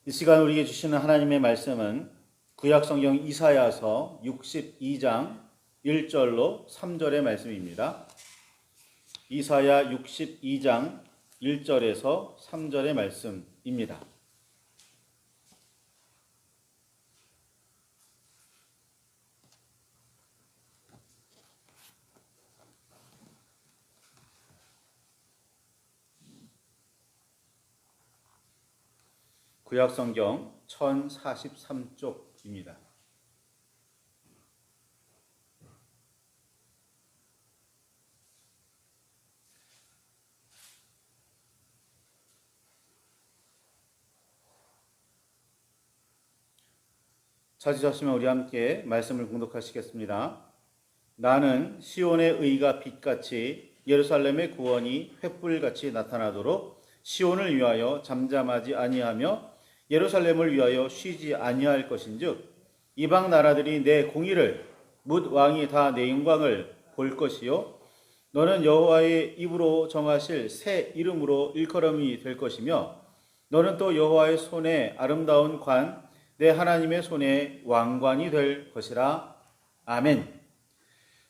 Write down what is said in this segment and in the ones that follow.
이 시간 우리에게 주시는 하나님의 말씀은 구약성경 이사야서 62장 1절로 3절의 말씀입니다. 이사야 62장 1절에서 3절의 말씀입니다. 구약성경 1043쪽입니다. 찾으셨으면 우리 함께 말씀을 공독하시겠습니다. 나는 시온의 의가 빛같이 예루살렘의 구원이 횃불같이 나타나도록 시온을 위하여 잠잠하지 아니하며 예루살렘을 위하여 쉬지 아니할 것인즉 이방 나라들이 내 공의를 뭇 왕이 다 내 영광을 볼 것이요 너는 여호와의 입으로 정하실 새 이름으로 일컬음이 될 것이며 너는 또 여호와의 손에 아름다운 관 내 하나님의 손에 왕관이 될 것이라. 아멘.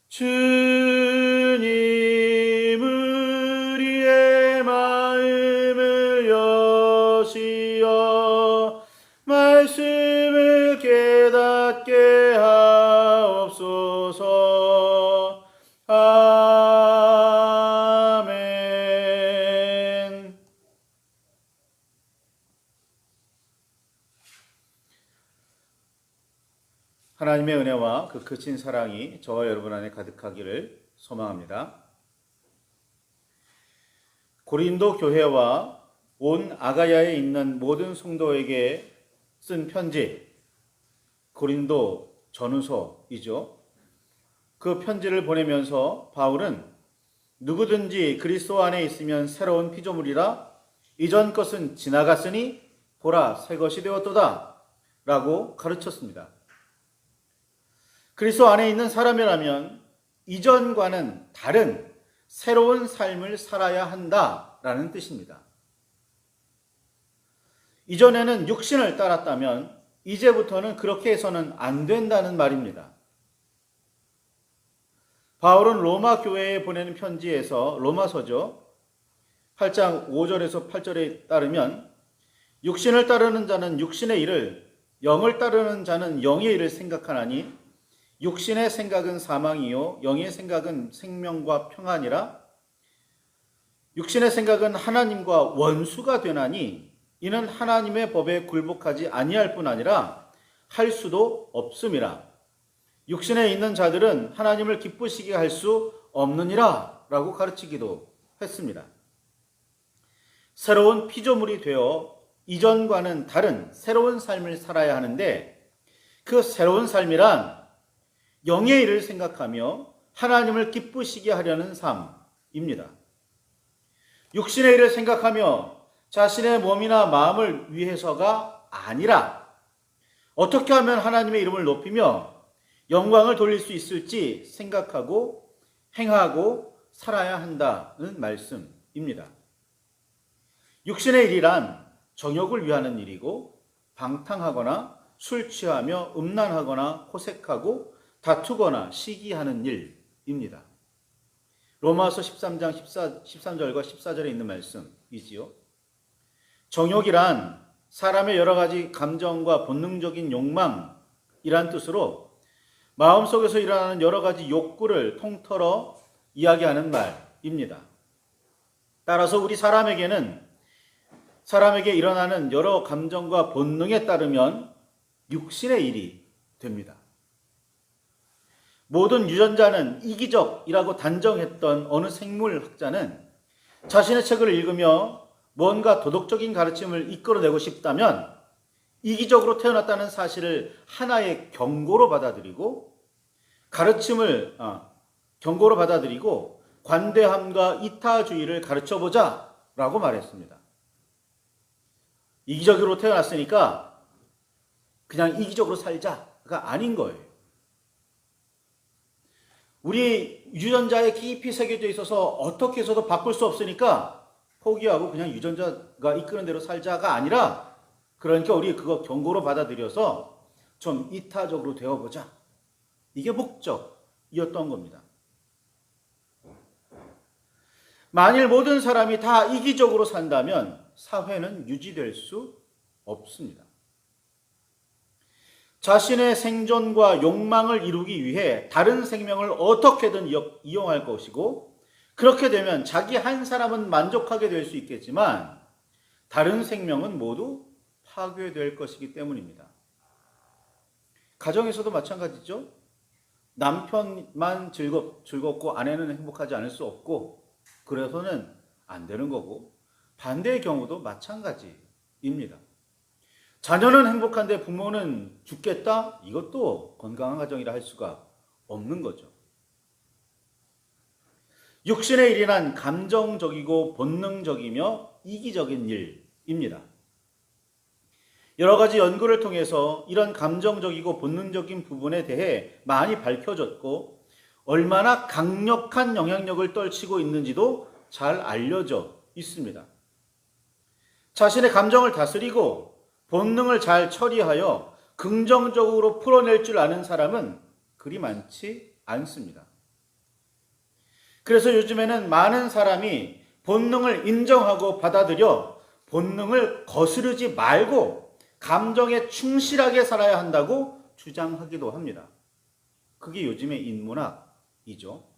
주님 우리의 마음을 여시어 말씀을 깨닫게 하옵소서. 아멘. 하나님의 은혜와 그 크신 사랑이 저와 여러분 안에 가득하기를 소망합니다. 고린도 교회와 온 아가야에 있는 모든 성도에게 쓴 편지, 고린도 전후서이죠. 그 편지를 보내면서 바울은 누구든지 그리스도 안에 있으면 새로운 피조물이라 이전 것은 지나갔으니 보라 새 것이 되었도다 라고 가르쳤습니다. 그리스도 안에 있는 사람이라면 이전과는 다른 새로운 삶을 살아야 한다라는 뜻입니다. 이전에는 육신을 따랐다면 이제부터는 그렇게 해서는 안 된다는 말입니다. 바울은 로마 교회에 보내는 편지에서 로마서죠. 8장 5절에서 8절에 따르면 육신을 따르는 자는 육신의 일을, 영을 따르는 자는 영의 일을 생각하나니 육신의 생각은 사망이요 영의 생각은 생명과 평안이라. 육신의 생각은 하나님과 원수가 되나니 이는 하나님의 법에 굴복하지 아니할 뿐 아니라 할 수도 없음이라. 육신에 있는 자들은 하나님을 기쁘시게 할 수 없느니라 라고 가르치기도 했습니다. 새로운 피조물이 되어 이전과는 다른 새로운 삶을 살아야 하는데 그 새로운 삶이란 영의 일을 생각하며 하나님을 기쁘시게 하려는 삶입니다. 육신의 일을 생각하며 자신의 몸이나 마음을 위해서가 아니라 어떻게 하면 하나님의 이름을 높이며 영광을 돌릴 수 있을지 생각하고 행하고 살아야 한다는 말씀입니다. 육신의 일이란 정욕을 위하는 일이고 방탕하거나 술 취하며 음란하거나 호색하고 다투거나 시기하는 일입니다. 로마서 13장 13절과 14절에 있는 말씀이지요. 정욕이란 사람의 여러 가지 감정과 본능적인 욕망이란 뜻으로 마음속에서 일어나는 여러 가지 욕구를 통틀어 이야기하는 말입니다. 따라서 우리 사람에게 일어나는 여러 감정과 본능에 따르면 육신의 일이 됩니다. 모든 유전자는 이기적이라고 단정했던 어느 생물학자는 자신의 책을 읽으며 뭔가 도덕적인 가르침을 이끌어내고 싶다면 이기적으로 태어났다는 사실을 하나의 경고로 받아들이고 경고로 받아들이고 관대함과 이타주의를 가르쳐보자 라고 말했습니다. 이기적으로 태어났으니까 그냥 이기적으로 살자가 아닌 거예요. 우리 유전자에 깊이 새겨져 있어서 어떻게 해서도 바꿀 수 없으니까 포기하고 그냥 유전자가 이끄는 대로 살자가 아니라 그러니까 우리 그거 경고로 받아들여서 좀 이타적으로 되어보자. 이게 목적이었던 겁니다. 만일 모든 사람이 다 이기적으로 산다면 사회는 유지될 수 없습니다. 자신의 생존과 욕망을 이루기 위해 다른 생명을 어떻게든 이용할 것이고, 그렇게 되면 자기 한 사람은 만족하게 될 수 있겠지만 다른 생명은 모두 파괴될 것이기 때문입니다. 가정에서도 마찬가지죠. 남편만 즐겁고 아내는 행복하지 않을 수 없고, 그래서는 안 되는 거고, 반대의 경우도 마찬가지입니다. 자녀는 행복한데 부모는 죽겠다? 이것도 건강한 가정이라 할 수가 없는 거죠. 육신의 일이란 감정적이고 본능적이며 이기적인 일입니다. 여러 가지 연구를 통해서 이런 감정적이고 본능적인 부분에 대해 많이 밝혀졌고, 얼마나 강력한 영향력을 떨치고 있는지도 잘 알려져 있습니다. 자신의 감정을 다스리고 본능을 잘 처리하여 긍정적으로 풀어낼 줄 아는 사람은 그리 많지 않습니다. 그래서 요즘에는 많은 사람이 본능을 인정하고 받아들여 본능을 거스르지 말고 감정에 충실하게 살아야 한다고 주장하기도 합니다. 그게 요즘의 인문학이죠.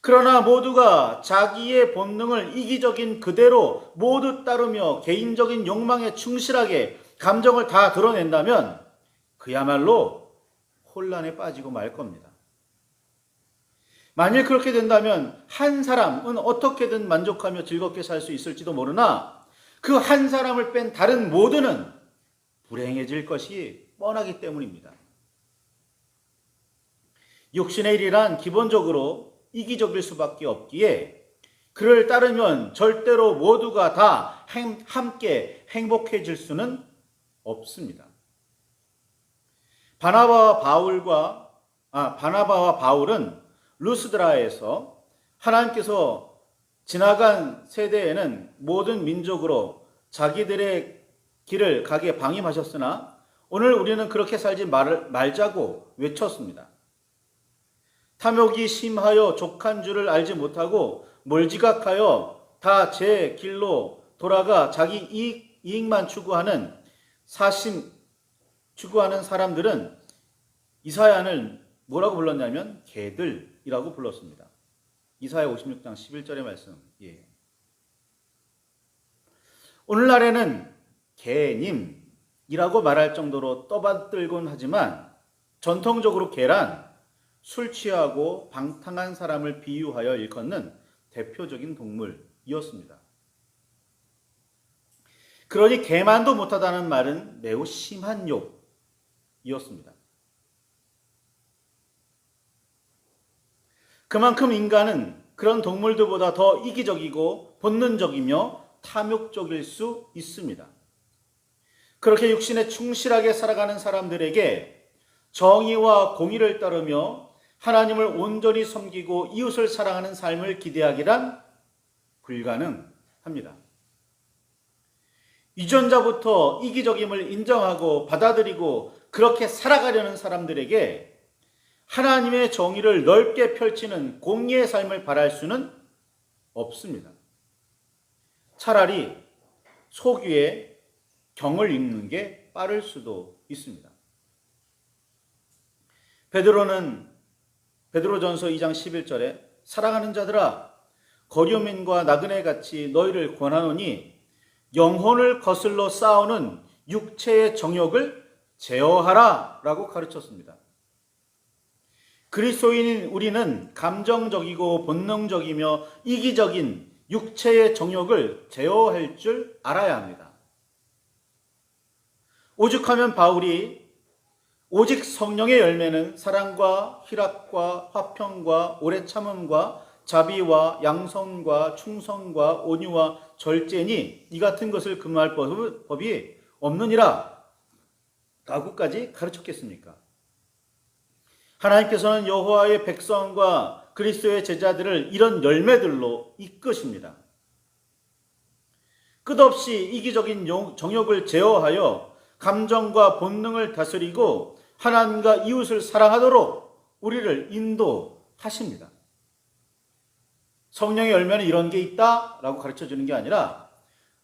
그러나 모두가 자기의 본능을 이기적인 그대로 모두 따르며 개인적인 욕망에 충실하게 감정을 다 드러낸다면 그야말로 혼란에 빠지고 말 겁니다. 만일 그렇게 된다면 한 사람은 어떻게든 만족하며 즐겁게 살 수 있을지도 모르나 그 한 사람을 뺀 다른 모두는 불행해질 것이 뻔하기 때문입니다. 육신의 일이란 기본적으로 이기적일 수밖에 없기에 그를 따르면 절대로 모두가 다 함께 행복해질 수는 없습니다. 바나바와 바울은 루스드라에서 하나님께서 지나간 세대에는 모든 민족으로 자기들의 길을 가게 방임하셨으나 오늘 우리는 그렇게 살지 말자고 외쳤습니다. 탐욕이 심하여 족한 줄을 알지 못하고 멀지각하여 다 제 길로 돌아가 자기 이익만 추구하는 사람들은 이사야는 뭐라고 불렀냐면 개들이라고 불렀습니다. 이사야 56장 11절의 말씀이에요. 오늘날에는 개님이라고 말할 정도로 떠받들곤 하지만 전통적으로 개란 술 취하고 방탕한 사람을 비유하여 일컫는 대표적인 동물이었습니다. 그러니 개만도 못하다는 말은 매우 심한 욕이었습니다. 그만큼 인간은 그런 동물들보다 더 이기적이고 본능적이며 탐욕적일 수 있습니다. 그렇게 육신에 충실하게 살아가는 사람들에게 정의와 공의를 따르며 하나님을 온전히 섬기고 이웃을 사랑하는 삶을 기대하기란 불가능합니다. 이전자부터 이기적임을 인정하고 받아들이고 그렇게 살아가려는 사람들에게 하나님의 정의를 넓게 펼치는 공의의 삶을 바랄 수는 없습니다. 차라리 속위에 경을 읽는 게 빠를 수도 있습니다. 베드로전서 2장 11절에 사랑하는 자들아 거류민과 나그네같이 너희를 권하노니 영혼을 거슬러 싸우는 육체의 정욕을 제어하라 라고 가르쳤습니다. 그리스도인인 우리는 감정적이고 본능적이며 이기적인 육체의 정욕을 제어할 줄 알아야 합니다. 오죽하면 바울이 오직 성령의 열매는 사랑과 희락과 화평과 오래 참음과 자비와 양선과 충성과 온유와 절제니 이 같은 것을 금할 법이 없느니라 라고까지 가르쳤겠습니까? 하나님께서는 여호와의 백성과 그리스도의 제자들을 이런 열매들로 이끄십니다. 끝없이 이기적인 정욕을 제어하여 감정과 본능을 다스리고 하나님과 이웃을 사랑하도록 우리를 인도하십니다. 성령의 열매는 이런 게 있다라고 가르쳐 주는 게 아니라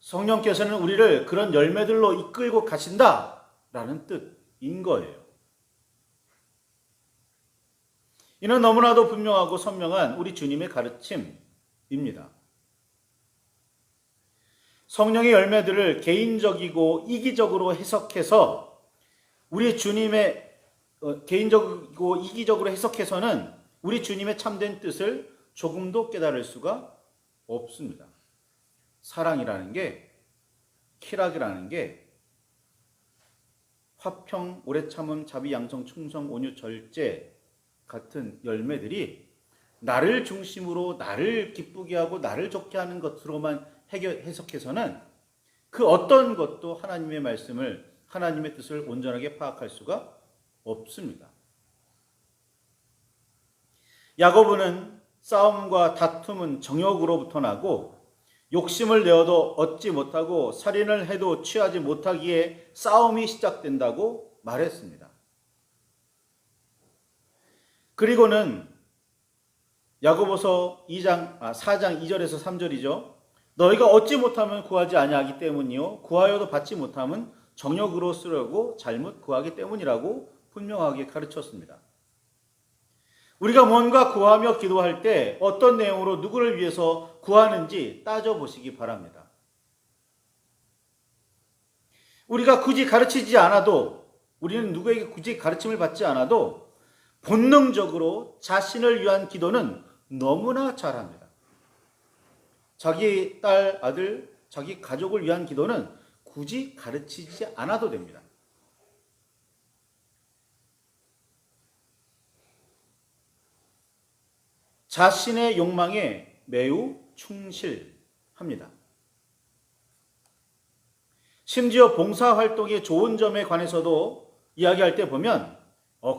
성령께서는 우리를 그런 열매들로 이끌고 가신다라는 뜻인 거예요. 이는 너무나도 분명하고 선명한 우리 주님의 가르침입니다. 성령의 열매들을 개인적이고 이기적으로 해석해서 우리 주님의 개인적이고 이기적으로 해석해서는 우리 주님의 참된 뜻을 조금도 깨달을 수가 없습니다. 사랑이라는 게, 희락이라는 게, 화평, 오래 참음, 자비, 양성, 충성, 온유, 절제 같은 열매들이 나를 중심으로 나를 기쁘게 하고 나를 좋게 하는 것으로만 해석해서는 그 어떤 것도 하나님의 말씀을, 하나님의 뜻을 온전하게 파악할 수가 없습니다. 야고보는 싸움과 다툼은 정욕으로부터 나고 욕심을 내어도 얻지 못하고 살인을 해도 취하지 못하기에 싸움이 시작된다고 말했습니다. 그리고는 야고보서 4장 2절에서 3절이죠. 너희가 얻지 못하면 구하지 아니하기 때문이요 구하여도 받지 못하면 정욕으로 쓰려고 잘못 구하기 때문이라고 분명하게 가르쳤습니다. 우리가 뭔가 구하며 기도할 때 어떤 내용으로 누구를 위해서 구하는지 따져보시기 바랍니다. 우리가 굳이 가르치지 않아도, 우리는 누구에게 굳이 가르침을 받지 않아도 본능적으로 자신을 위한 기도는 너무나 잘합니다. 자기 딸, 아들, 자기 가족을 위한 기도는 굳이 가르치지 않아도 됩니다. 자신의 욕망에 매우 충실합니다. 심지어 봉사활동의 좋은 점에 관해서도 이야기할 때 보면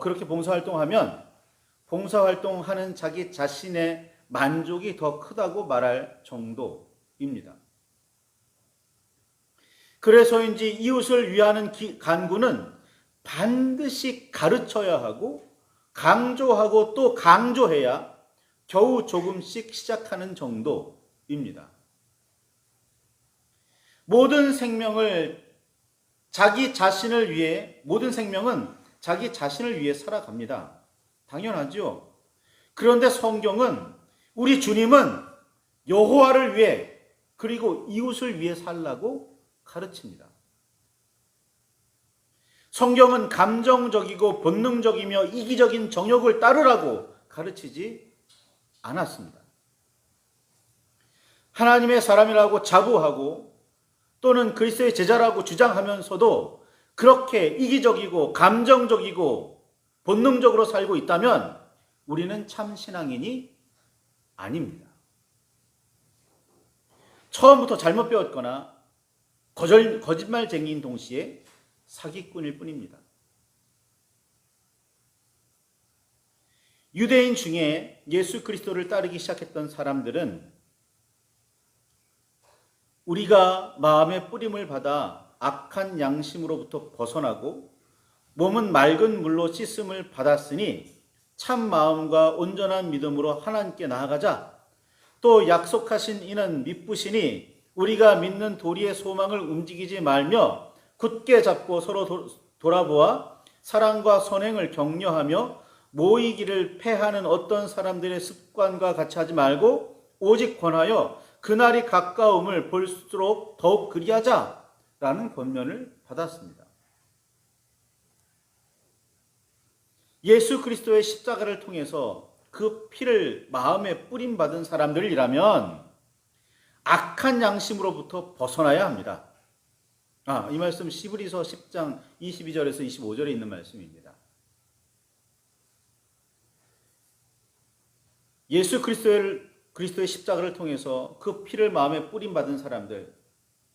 그렇게 봉사활동하면 봉사활동하는 자기 자신의 만족이 더 크다고 말할 정도입니다. 그래서인지 이웃을 위하는 간구는 반드시 가르쳐야 하고 강조하고 또 강조해야 겨우 조금씩 시작하는 정도입니다. 모든 생명은 자기 자신을 위해 살아갑니다. 당연하죠. 그런데 성경은 우리 주님은 여호와를 위해 그리고 이웃을 위해 살라고 가르칩니다. 성경은 감정적이고 본능적이며 이기적인 정욕을 따르라고 가르치지 않았습니다. 하나님의 사람이라고 자부하고 또는 그리스도의 제자라고 주장하면서도 그렇게 이기적이고 감정적이고 본능적으로 살고 있다면 우리는 참 신앙인이 아닙니다. 처음부터 잘못 배웠거나 거짓말쟁이인 동시에 사기꾼일 뿐입니다. 유대인 중에 예수 그리스도를 따르기 시작했던 사람들은 우리가 마음의 뿌림을 받아 악한 양심으로부터 벗어나고 몸은 맑은 물로 씻음을 받았으니 참 마음과 온전한 믿음으로 하나님께 나아가자. 또 약속하신 이는 미쁘시니 우리가 믿는 도리의 소망을 움직이지 말며 굳게 잡고 서로 돌아보아 사랑과 선행을 격려하며 모이기를 패하는 어떤 사람들의 습관과 같이 하지 말고 오직 권하여 그날이 가까움을 볼수록 더욱 그리하자라는 권면을 받았습니다. 예수 그리스도의 십자가를 통해서 그 피를 마음에 뿌림받은 사람들이라면 악한 양심으로부터 벗어나야 합니다. 이 말씀 시브리서 10장 22절에서 25절에 있는 말씀입니다. 예수 그리스도의 십자가를 통해서 그 피를 마음에 뿌림받은 사람들,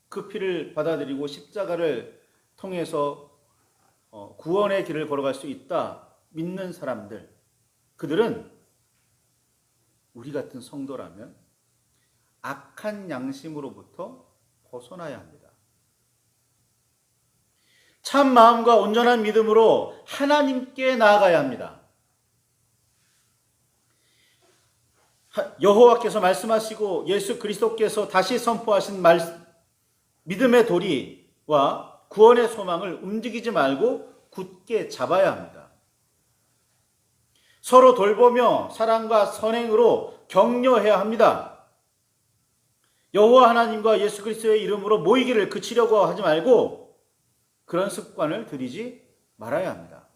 그 피를 받아들이고 십자가를 통해서 구원의 길을 걸어갈 수 있다 믿는 사람들, 그들은 우리 같은 성도라면 악한 양심으로부터 벗어나야 합니다. 참 마음과 온전한 믿음으로 하나님께 나아가야 합니다. 여호와께서 말씀하시고 예수 그리스도께서 다시 선포하신 믿음의 도리와 구원의 소망을 움직이지 말고 굳게 잡아야 합니다. 서로 돌보며 사랑과 선행으로 격려해야 합니다. 여호와 하나님과 예수 그리스도의 이름으로 모이기를 그치려고 하지 말고 그런 습관을 들이지 말아야 합니다.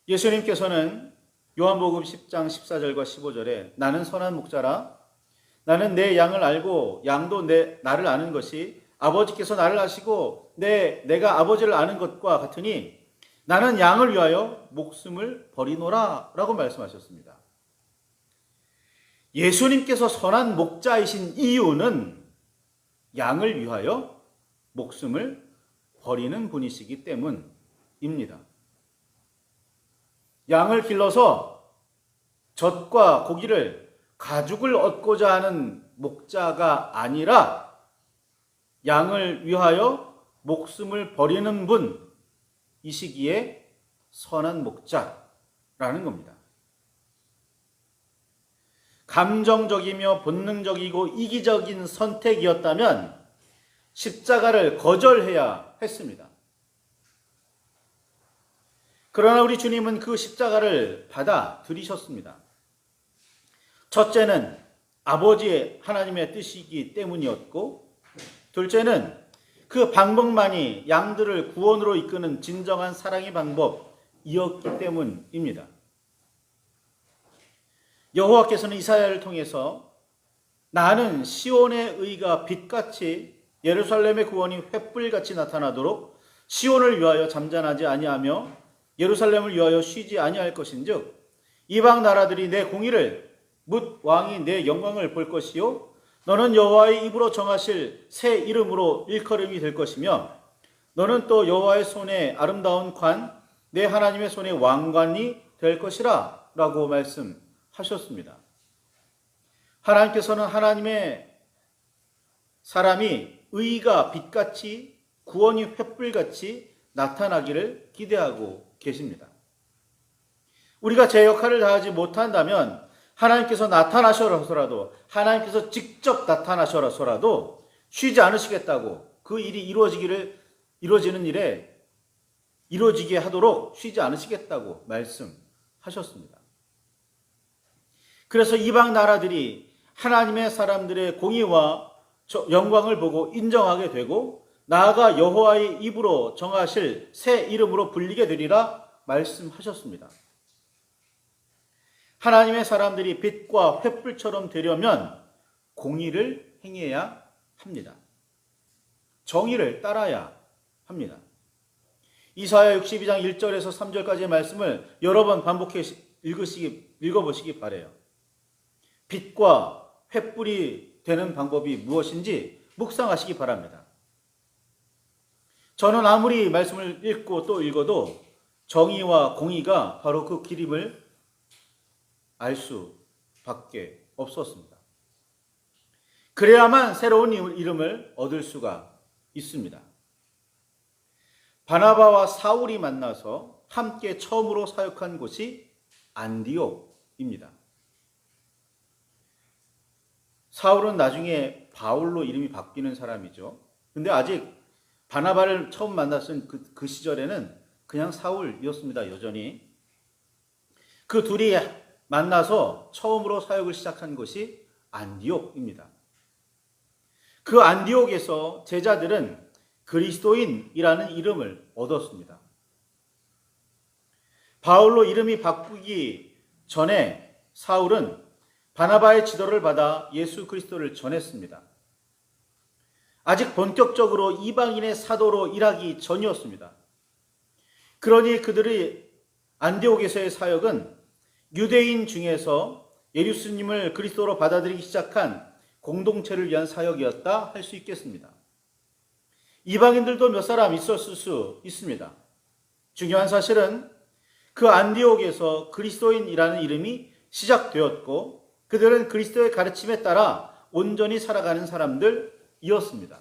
예수님께서는 요한복음 10장 14절과 15절에 나는 선한 목자라 나는 내 양을 알고 양도 나를 아는 것이 아버지께서 나를 아시고 내가 아버지를 아는 것과 같으니 나는 양을 위하여 목숨을 버리노라 라고 말씀하셨습니다. 예수님께서 선한 목자이신 이유는 양을 위하여 목숨을 버리는 분이시기 때문입니다. 양을 길러서 젖과 고기를 가죽을 얻고자 하는 목자가 아니라 양을 위하여 목숨을 버리는 분이시기에 선한 목자라는 겁니다. 감정적이며 본능적이고 이기적인 선택이었다면 십자가를 거절해야 했습니다. 그러나 우리 주님은 그 십자가를 받아들이셨습니다. 첫째는 아버지의 하나님의 뜻이기 때문이었고, 둘째는 그 방법만이 양들을 구원으로 이끄는 진정한 사랑의 방법이었기 때문입니다. 여호와께서는 이사야를 통해서 나는 시온의 의가 빛같이 예루살렘의 구원이 횃불같이 나타나도록 시온을 위하여 잠잠하지 아니하며 예루살렘을 위하여 쉬지 아니할 것인즉 이방 나라들이 내 공의를 묻 왕이 내 영광을 볼 것이요 너는 여호와의 입으로 정하실 새 이름으로 일컬음이 될 것이며 너는 또 여호와의 손에 아름다운 관 내 하나님의 손에 왕관이 될 것이라 라고 말씀하셨습니다. 하나님께서는 하나님의 사람이 의가 빛같이 구원이 횃불같이 나타나기를 기대하고 계십니다. 우리가 제 역할을 다하지 못한다면 하나님께서 나타나셔서라도 하나님께서 직접 나타나셔서라도 쉬지 않으시겠다고 그 일이 이루어지는 일에 이루어지게 하도록 쉬지 않으시겠다고 말씀하셨습니다. 그래서 이방 나라들이 하나님의 사람들의 공의와 영광을 보고 인정하게 되고 나아가 여호와의 입으로 정하실 새 이름으로 불리게 되리라 말씀하셨습니다. 하나님의 사람들이 빛과 횃불처럼 되려면 공의를 행해야 합니다. 정의를 따라야 합니다. 이사야 62장 1절에서 3절까지의 말씀을 여러 번 반복해 읽어보시기 바라요. 빛과 횃불이 되는 방법이 무엇인지 묵상하시기 바랍니다. 저는 아무리 말씀을 읽고 또 읽어도 정의와 공의가 바로 그 길임을 알 수밖에 없었습니다. 그래야만 새로운 이름을 얻을 수가 있습니다. 바나바와 사울이 만나서 함께 처음으로 사역한 곳이 안디옥입니다. 사울은 나중에 바울로 이름이 바뀌는 사람이죠. 근데 아직 바나바를 처음 만났은 그 시절에는 그냥 사울이었습니다. 여전히. 그 둘이 만나서 처음으로 사역을 시작한 것이 안디옥입니다. 그 안디옥에서 제자들은 그리스도인이라는 이름을 얻었습니다. 바울로 이름이 바꾸기 전에 사울은 바나바의 지도를 받아 예수 그리스도를 전했습니다. 아직 본격적으로 이방인의 사도로 일하기 전이었습니다. 그러니 그들의 안디옥에서의 사역은 유대인 중에서 예수님을 그리스도로 받아들이기 시작한 공동체를 위한 사역이었다 할 수 있겠습니다. 이방인들도 몇 사람 있었을 수 있습니다. 중요한 사실은 그 안디옥에서 그리스도인이라는 이름이 시작되었고 그들은 그리스도의 가르침에 따라 온전히 살아가는 사람들이었습니다.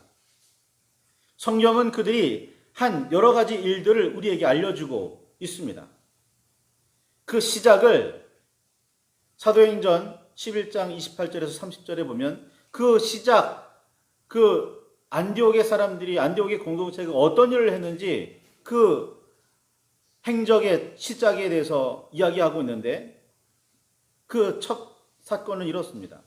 성경은 그들이 한 여러 가지 일들을 우리에게 알려주고 있습니다. 그 시작을 사도행전 11장 28절에서 30절에 보면 그 시작, 그 안디옥의 사람들이, 안디옥의 공동체가 어떤 일을 했는지 그 행적의 시작에 대해서 이야기하고 있는데, 그 첫 사건은 이렇습니다.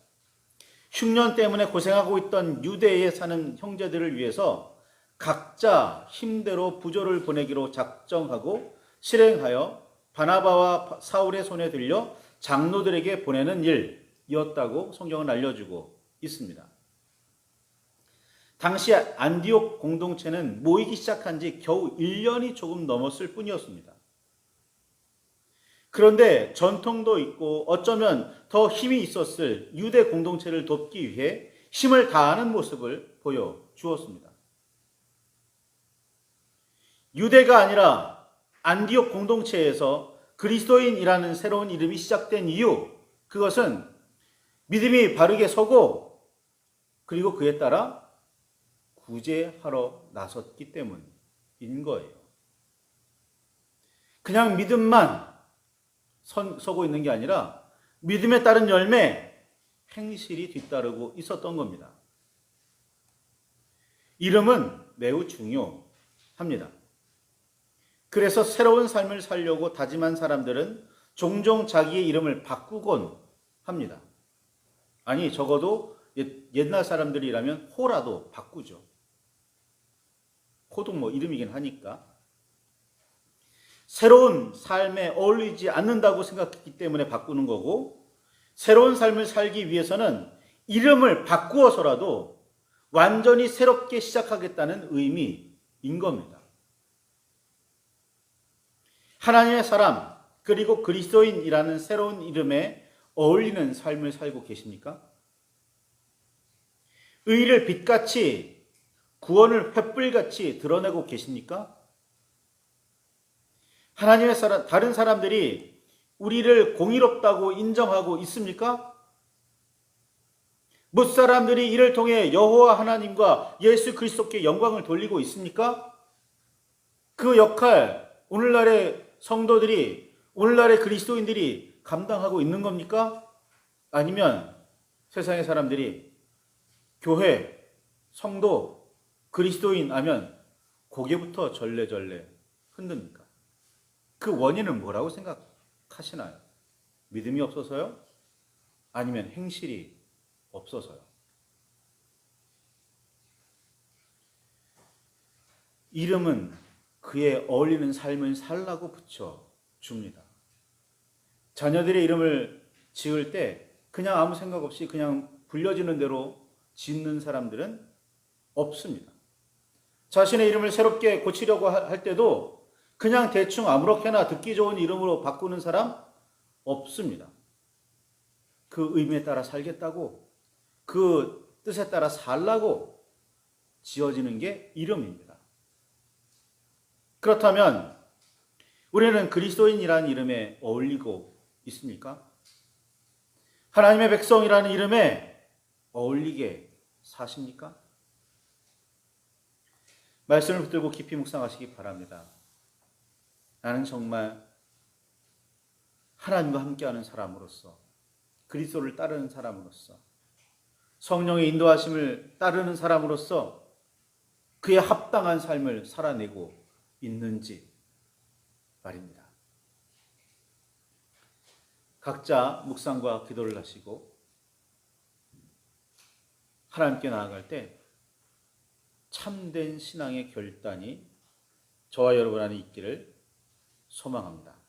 흉년 때문에 고생하고 있던 유대에 사는 형제들을 위해서 각자 힘대로 부조를 보내기로 작정하고 실행하여 바나바와 사울의 손에 들려 장로들에게 보내는 일이었다고 성경은 알려주고 있습니다. 당시 안디옥 공동체는 모이기 시작한 지 겨우 1년이 조금 넘었을 뿐이었습니다. 그런데 전통도 있고 어쩌면 더 힘이 있었을 유대 공동체를 돕기 위해 힘을 다하는 모습을 보여주었습니다. 유대가 아니라 안디옥 공동체에서 그리스도인이라는 새로운 이름이 시작된 이유, 그것은 믿음이 바르게 서고 그리고 그에 따라 구제하러 나섰기 때문인 거예요. 그냥 믿음만 서고 있는 게 아니라 믿음에 따른 열매, 행실이 뒤따르고 있었던 겁니다. 이름은 매우 중요합니다. 그래서 새로운 삶을 살려고 다짐한 사람들은 종종 자기의 이름을 바꾸곤 합니다. 아니, 적어도 옛날 사람들이라면 호라도 바꾸죠. 호도 뭐 이름이긴 하니까. 새로운 삶에 어울리지 않는다고 생각했기 때문에 바꾸는 거고, 새로운 삶을 살기 위해서는 이름을 바꾸어서라도 완전히 새롭게 시작하겠다는 의미인 겁니다. 하나님의 사람, 그리고 그리스도인이라는 새로운 이름에 어울리는 삶을 살고 계십니까? 의를 빛같이, 구원을 횃불같이 드러내고 계십니까? 하나님의 사람, 다른 사람들이 우리를 공의롭다고 인정하고 있습니까? 뭇 사람들이 이를 통해 여호와 하나님과 예수 그리스도께 영광을 돌리고 있습니까? 그 역할, 오늘날의 성도들이, 오늘날의 그리스도인들이 감당하고 있는 겁니까? 아니면 세상의 사람들이 교회, 성도, 그리스도인 하면 고개부터 절레절레 흔듭니까? 그 원인은 뭐라고 생각하시나요? 믿음이 없어서요? 아니면 행실이 없어서요? 이름은 그에 어울리는 삶을 살라고 붙여줍니다. 자녀들의 이름을 지을 때 그냥 아무 생각 없이 그냥 불려지는 대로 짓는 사람들은 없습니다. 자신의 이름을 새롭게 고치려고 할 때도 그냥 대충 아무렇게나 듣기 좋은 이름으로 바꾸는 사람 없습니다. 그 의미에 따라 살겠다고, 그 뜻에 따라 살라고 지어지는 게 이름입니다. 그렇다면 우리는 그리스도인이라는 이름에 어울리고 있습니까? 하나님의 백성이라는 이름에 어울리게 사십니까? 말씀을 붙들고 깊이 묵상하시기 바랍니다. 나는 정말 하나님과 함께하는 사람으로서, 그리스도를 따르는 사람으로서, 성령의 인도하심을 따르는 사람으로서 그에 합당한 삶을 살아내고 있는지 말입니다. 각자 묵상과 기도를 하시고 하나님께 나아갈 때 참된 신앙의 결단이 저와 여러분 안에 있기를 소망합니다.